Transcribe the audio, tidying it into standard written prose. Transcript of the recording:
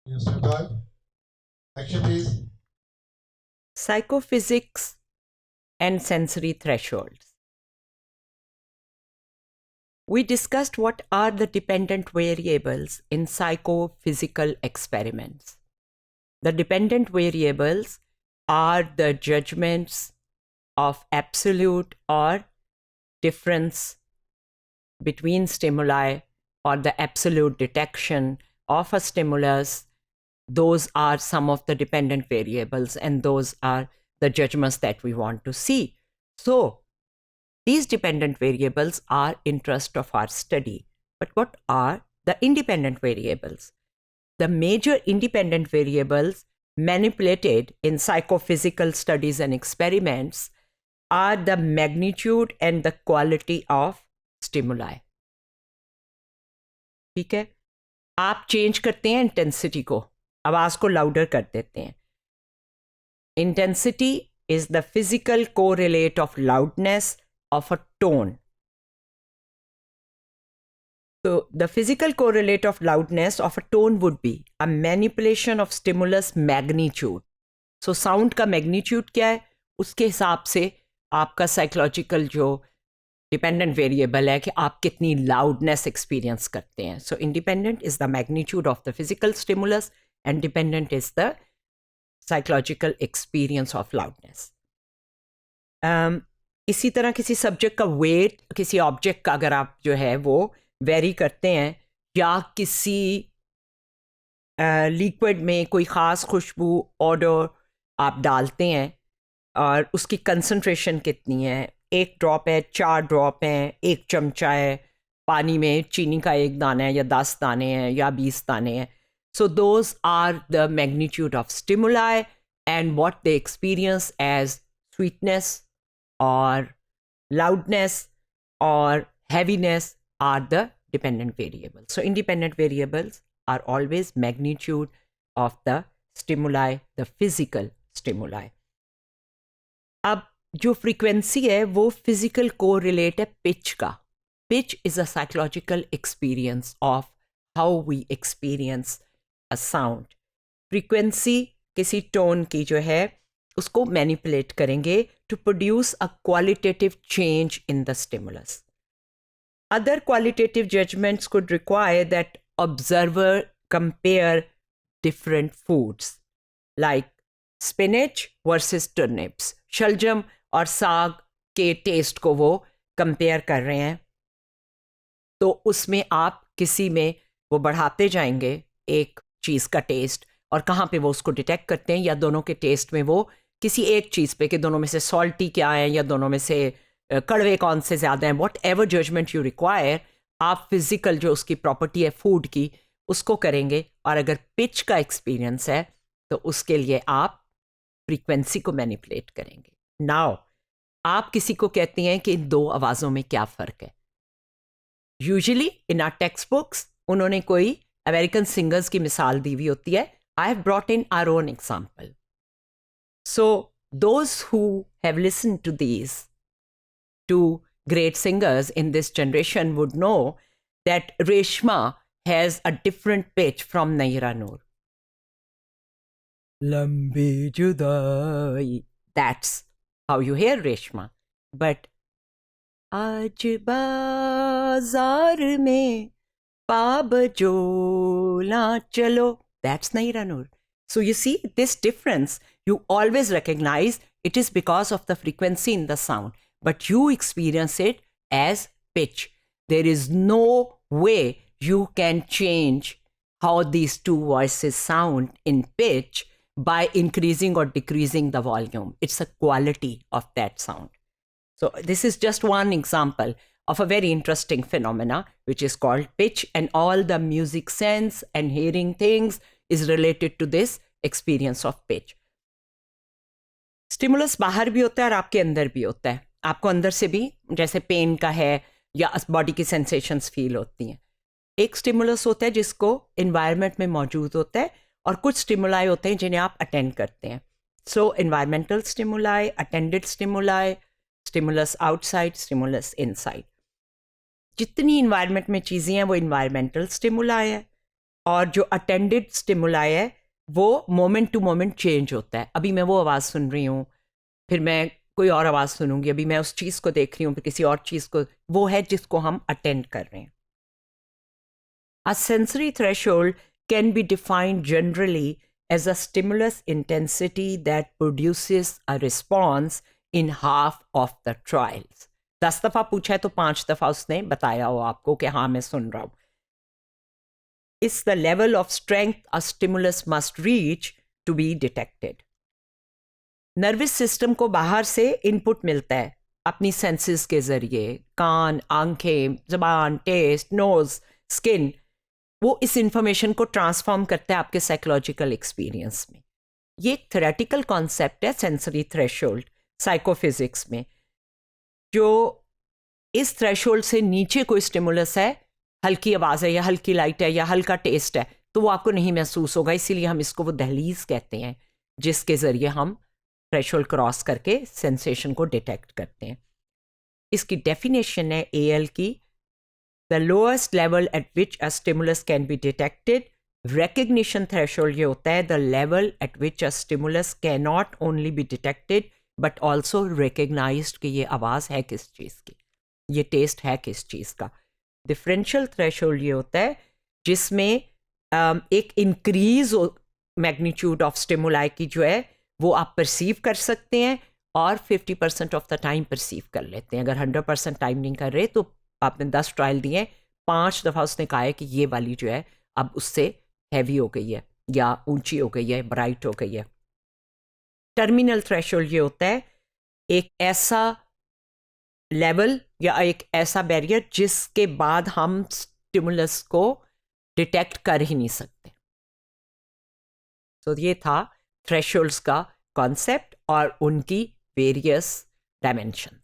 Yes, your time. Action, please. Psychophysics and sensory thresholds. We discussed what are the dependent variables in psychophysical experiments. The dependent variables are the judgments of absolute or difference between stimuli or the absolute detection of a stimulus. Those are some of the dependent variables, and those are the judgments that we want to see. So, these dependent variables are interest of our study. But what are the independent variables? The major independent variables manipulated in psychophysical studies and experiments are the magnitude and the quality of stimuli. ठीक है, आप change करते हैं intensity को, आवाज को louder कर देते हैं. Intensity is the physical correlate of loudness of a tone. So the physical correlate of loudness of a tone would be a manipulation of stimulus magnitude. So sound का magnitude क्या है, उसके हिसाब से आपका psychological जो dependent variable है कि आप कितनी loudness experience करते हैं. So independent is the magnitude of the physical stimulus and dependent is the psychological experience of loudness. इसी तरह किसी सब्जेक्ट का वेट किसी ऑब्जेक्ट का अगर आप जो है वो वेरी करते हैं, या किसी लिक्विड में कोई ख़ास खुशबू ऑर्डर आप डालते हैं और उसकी कंसंट्रेशन कितनी है, 1 ड्रॉप है, 4 ड्रॉप हैं, 1 चमचा है, पानी में चीनी का 1 दाना है या 10 दाने हैं या 20 दाने हैं. So those are the magnitude of stimuli, and what they experience as sweetness or loudness or heaviness are the dependent variables. So independent variables are always magnitude of the stimuli, the physical stimuli. अब जो frequency है वो physical correlate है pitch का. Pitch is a psychological experience of how we experience a sound. Frequency किसी tone की जो है उसको manipulate करेंगे to produce a qualitative change in the stimulus. Other qualitative judgments could require that observer compare different foods like spinach versus turnips. शलजम और साग के टेस्ट को वो कंपेयर कर रहे हैं, तो उसमें आप किसी में वो बढ़ाते जाएंगे एक चीज़ का टेस्ट, और कहाँ पे वो उसको डिटेक्ट करते हैं, या दोनों के टेस्ट में वो किसी एक चीज़ पे कि दोनों में से सॉल्टी क्या है या दोनों में से कड़वे कौन से ज़्यादा हैं, whatever judgement you require, आप फिजिकल जो उसकी प्रॉपर्टी है फूड की उसको करेंगे. और अगर पिच का एक्सपीरियंस है तो उसके लिए आप फ्रीक्वेंसी को मैनिपुलेट करेंगे. नाउ आप किसी को कहते हैं कि इन 2 आवाज़ों में क्या फ़र्क है. Usually in are text books उन्होंने कोई अमेरिकन सिंगर्स की मिसाल दी हुई होती है. I have brought in our own example. So those who have listen to these two great singers in this generation would know that Reshma has a different pitch from Naira Noor. Lambi judai. That's how you hear Reshma. But आज बाजार में पाब जोला चलो, that's Naira Noor. So you see this difference, you always recognize it is because of the frequency in the sound, but you experience it as pitch. There is no way you can change how these 2 voices sound in pitch by increasing or decreasing the volume. It's a quality of that sound. So this is just one example of a very interesting phenomena which is called pitch, and all the music sense and hearing things is related to this experience of pitch. Stimulus बाहर भी होता है और आपके अंदर भी होता है. आपको अंदर से भी जैसे पेन का है या बॉडी की सेंसेशंस फील होती हैं. एक स्टिमुलस होता है जिसको इन्वायरमेंट में मौजूद होता है, और कुछ स्टिमुलाई होते हैं जिन्हें आप अटेंड करते हैं. So environmental stimuli, attended stimuli, stimulus outside, stimulus inside. जितनी इन्वायरमेंट में चीज़ें हैं वो इन्वायरमेंटल स्टिमुलाई है. और जो अटेंडेड स्टिमुलाई है वो मोमेंट टू मोमेंट चेंज होता है. अभी मैं वो आवाज़ सुन रही हूँ, फिर मैं कोई और आवाज़ सुनूंगी, अभी मैं उस चीज़ को देख रही हूँ, फिर किसी और चीज़ को, वो है जिसको हम अटेंड कर रहे हैं. A sensory threshold can be defined generally as a stimulus intensity that produces a response in half of the trials. 10 दफ़ा पूछा है तो 5 दफ़ा उसने बताया हो आपको कि हाँ मैं सुन रहा हूँ. It's the level of strength a stimulus must reach to be detected. Nervous system को बाहर से इनपुट मिलता है अपनी सेंसेस के ज़रिए, कान, आंखें, ज़बान, टेस्ट, नोज़, स्किन. वो इस इंफॉर्मेशन को ट्रांसफॉर्म करता है आपके साइकोलॉजिकल एक्सपीरियंस में. ये एक थ्योरेटिकल कॉन्सेप्ट है सेंसरी थ्रेशोल्ड साइकोफिजिक्स में. जो इस थ्रेशोल्ड से नीचे कोई स्टिमुलस है, हल्की आवाज़ है या हल्की लाइट है या हल्का टेस्ट है, तो वो आपको नहीं महसूस होगा. इसीलिए हम इसको वो दहलीज कहते हैं जिसके ज़रिए हम थ्रेशोल्ड क्रॉस करके सेंसेशन को डिटेक्ट करते हैं. इसकी डेफिनेशन है एएल की, the lowest level at which a stimulus can be detected. Recognition threshold ये होता है the level at which a stimulus cannot only be detected but also recognized कि ये आवाज़ है किस चीज़ की, ये टेस्ट है किस चीज़ का. डिफरेंशियल थ्रेशोल्ड ये होता है जिसमें एक इंक्रीज मैग्नीट्यूड ऑफ स्टिमुलाई की जो है वो आप परसीव कर सकते हैं और 50% ऑफ द टाइम परसीव कर लेते हैं. अगर 100% टाइम नहीं कर रहे तो आपने 10 ट्रायल दिए, 5 दफ़ा उसने कहा है कि ये वाली जो है अब उससे हैवी हो गई है या ऊंची हो गई है, ब्राइट हो गई है. टर्मिनल थ्रेशोल्ड ये होता है एक ऐसा लेवल या एक ऐसा बैरियर जिसके बाद हम स्टिमुलस को डिटेक्ट कर ही नहीं सकते. तो ये था थ्रेशोल्ड्स का कॉन्सेप्ट और उनकी वेरियस डायमेंशंस.